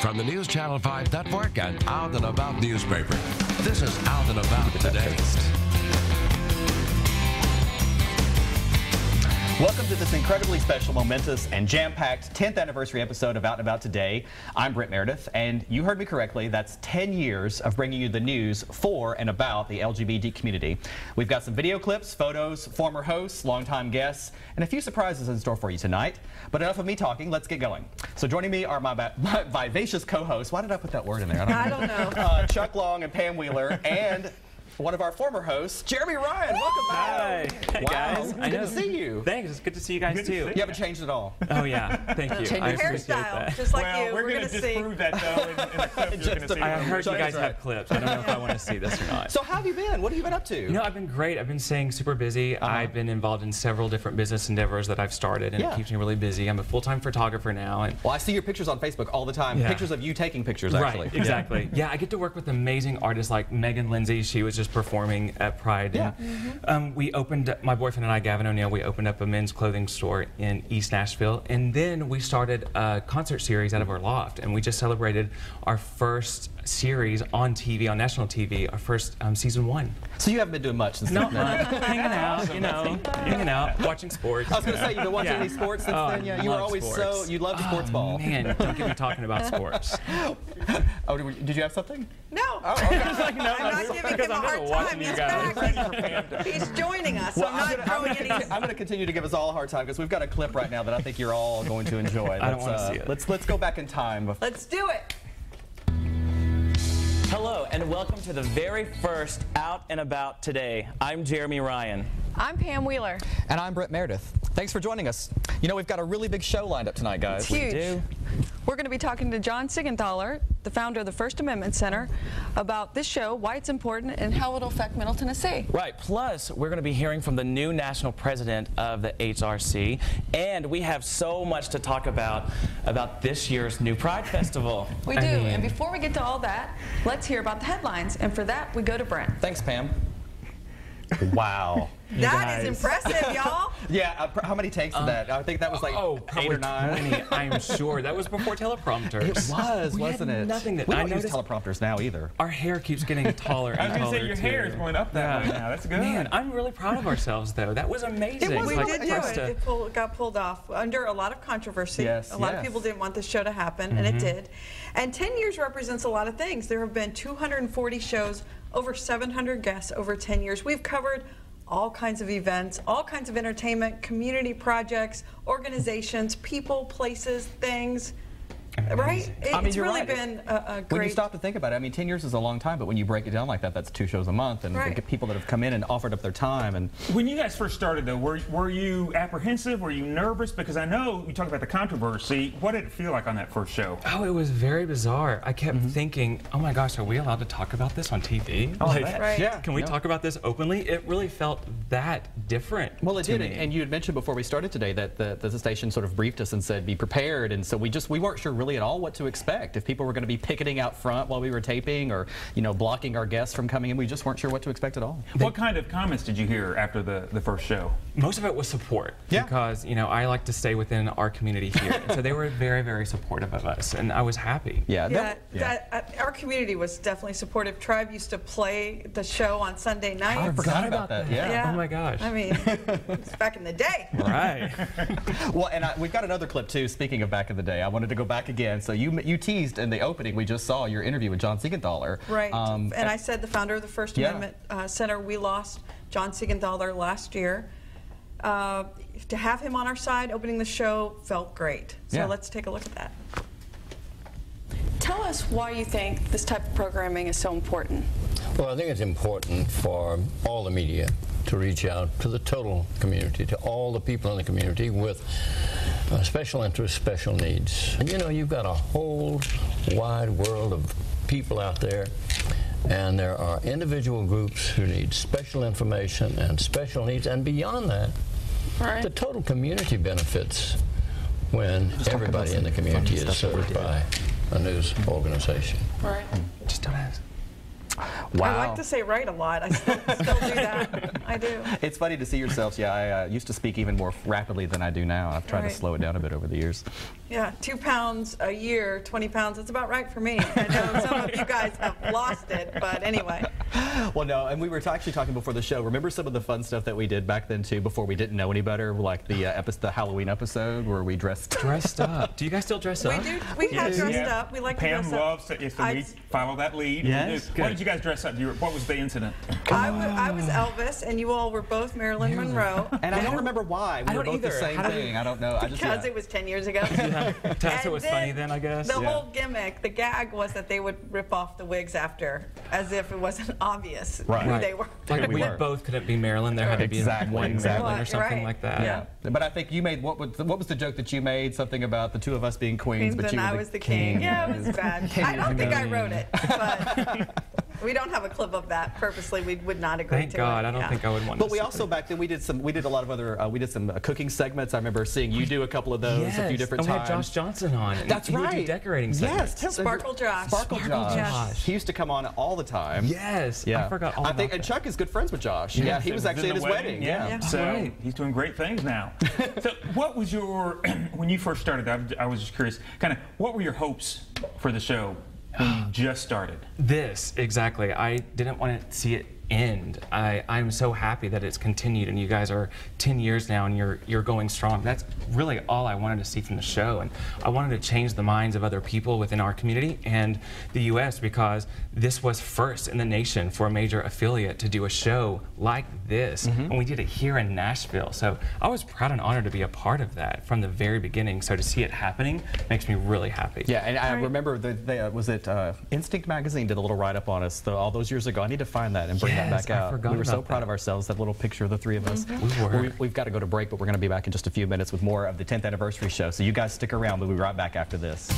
from the News Channel 5 Network and Out and About newspaper. This is Out and About Today. Welcome to this incredibly special, momentous, and jam-packed 10th anniversary episode of Out and About Today. I'm Brent Meredith, and you heard me correctly. That's 10 years of bringing you the news for and about the LGBT community. We've got some video clips, photos, former hosts, longtime guests, and a few surprises in store for you tonight. But enough of me talking, let's get going. So joining me are my vivacious co-hosts. Why did I put that word in there? I don't know. Chuck Long and Pam Wheeler, and one of our former hosts, Jeremy Ryan. Welcome back. Hi. Hey, guys. Good to see you. Thanks. It's good to see you guys, too. You haven't changed at all. Oh, yeah. Thank you. Change I your appreciate hairstyle, that. just like well, you. we're going to disprove that, though, in the clip you're going to see. I heard you guys right. have clips. I don't know if I want to see this or not. So how have you been? What have you been up to? You know, I've been great. I've been staying super busy. I've been involved in several different business endeavors that I've started, and it keeps me really busy. I'm a full-time photographer now. And well, I see your pictures on Facebook all the time. Yeah. Pictures of you taking pictures, actually. Right, exactly. Yeah, I get to work with amazing artists like Megan Lindsay. She was just performing at Pride. Yeah. We opened, my boyfriend and I, Gavin O'Neill, we opened up a men's clothing store in East Nashville, and then we started a concert series out of our loft, and we just celebrated our first series on TV, on national TV, our first season 1. So you haven't been doing much since No, then? hanging out, you know, hanging out, watching sports. I was going to say, you've been watching any sports since then? Yeah, you were always sports. you loved sports ball. Man, don't get me talking about sports. Oh, did you have something? No. Oh, okay. I'm not giving him a hard time. He's back. He's joining us. Well, I'm not throwing any. I'm going to continue to give us all a hard time because we've got a clip right now that I think you're all going to enjoy. I don't want to see it. Let's go back in time. Let's do it. Hello and welcome to the very first Out and About Today. I'm Jeremy Ryan. I'm Pam Wheeler. And I'm Brent Meredith. Thanks for joining us. You know, we've got a really big show lined up tonight, guys. It's huge. We do. We're going to be talking to John Siegenthaler, the founder of the First Amendment Center, about this show, why it's important, and how it'll affect Middle Tennessee. Right, plus we're going to be hearing from the new national president of the HRC, and we have so much to talk about this year's new Pride Festival. We do, and before we get to all that, let's hear about the headlines, and for that, we go to Brent. Thanks, Pam. Wow. That is impressive, y'all. Yeah, how many takes of that? I think that was like 8 or 9. 20, I'm sure. That was before teleprompters. It was, wasn't it? Nothing that we I don't use noticed. teleprompters now either. Our hair keeps getting taller and I was taller. going to say, your hair is going up that way now. That's good. Man, I'm really proud of ourselves, though. That was amazing. We Like, did do for us it. to- It got pulled off under a lot of controversy. Yes, a lot of people didn't want this show to happen, and it did. And 10 years represents a lot of things. There have been 240 shows, over 700 guests over 10 years. We've covered all kinds of events, all kinds of entertainment, community projects, organizations, people, places, things. Right? It's you're really right. been a great... When you stop to think about it, I mean, 10 years is a long time, but when you break it down like that, that's 2 shows a month, and Right. get people that have come in and offered up their time. And When you guys first started, though, were you apprehensive? Were you nervous? Because I know you talked about the controversy. What did it feel like on that first show? Oh, it was very bizarre. I kept thinking, oh my gosh, are we allowed to talk about this on TV? Oh, Like, that- Right. yeah, can we talk about this openly? It really felt that different. Well, it to did, me. and you had mentioned before we started today that the station sort of briefed us and said, be prepared, and so we weren't sure really at all what to expect. If people were going to be picketing out front while we were taping, or blocking our guests from coming in, we just weren't sure what to expect at all. What kind of comments did you hear after the first show? Most of it was support, Yeah. because I like to stay within our community here, and so they were very, very supportive of us, and I was happy. Yeah, our community was definitely supportive. Tribe used to play the show on Sunday nights. I forgot about that. Yeah. Oh my gosh. I mean, it's back in the day. Right. Well, and we've got another clip too. Speaking of back in the day, I wanted to go back again. So you teased in the opening. We just saw your interview with John Siegenthaler. Right. And I said the founder of the First Amendment Center. We lost John Siegenthaler last year. To have him on our side opening the show felt great. So let's take a look at that. Tell us why you think this type of programming is so important. Well, I think it's important for all the media to reach out to the total community, to all the people in the community with special interests, special needs. And you've got a whole wide world of people out there, and there are individual groups who need special information and special needs, and beyond that, the total community benefits when everybody in the community is served by a news organization. Right. Just don't ask. Wow. I like to say right a lot. I still do that. I do. It's funny to see yourselves. Yeah, I used to speak even more rapidly than I do now. I've tried to Right. slow it down a bit over the years. Yeah, 2 pounds a year, 20 pounds, that's about right for me. I know some of you guys have lost it, but anyway. Well, no, and we were actually talking before the show. Remember some of the fun stuff that we did back then, too, before we didn't know any better, like the Halloween episode where we dressed up. Do you guys still dress up? We do. We have Yes. dressed Yeah. up. We like Pam to dress loves up. to, so we follow that lead. Yes, Why did you guys dress up? What was the incident? I was Elvis, and you all were both Marilyn Monroe. And I don't remember why. We I were don't both the either. same How did thing. I don't know. I just, Because it was 10 years ago. Tess, it And was funny then, I guess. The Yeah. whole gimmick, the gag was that they would rip off the wigs after, as if it wasn't obvious Right. who Right. they were. Like if we we were. both couldn't be Marilyn, there had to be one Exactly. Marilyn or something Right. like that. Yeah. But I think you made, what was the joke that you made? Something about the two of us being queens, but And you were I was the king. Yeah, it was bad. I don't think I wrote it, but we don't have a clip of that. Purposely, we would not agree Thank to God, it. I don't Yeah. think I would want But to we see also it. back then we did a lot of other we did some cooking segments. I remember seeing you do a couple of those a few different and we times. had Josh Johnson on. And That's he right. would do decorating Yes, segments. Sparkle Josh. Sparkle Josh. Josh. He used to come on all the time. Yes, Yeah. I forgot all I about think, that. and Chuck is good friends with Josh. Yeah, he was actually at his wedding. Yeah. Yeah. So Right. he's doing great things now. So what was your, when you first started, I was just curious, kind of, what were your hopes for the show when you just started? This, exactly. I didn't want to see it end. I'm so happy that it's continued and you guys are 10 years now and you're going strong. That's really all I wanted to see from the show, and I wanted to change the minds of other people within our community and the U.S. because this was first in the nation for a major affiliate to do a show like this, and we did it here in Nashville. So I was proud and honored to be a part of that from the very beginning. So to see it happening makes me really happy. Yeah, and I remember was it Instinct Magazine did a little write-up on us all those years ago. I need to find that and bring that Yes, back I out. forgot We were so about proud that. of ourselves, that little picture of the three of us. We were. We've got to go to break, but we're going to be back in just a few minutes with more of the 10th anniversary show. So you guys stick around. We'll be right back after this.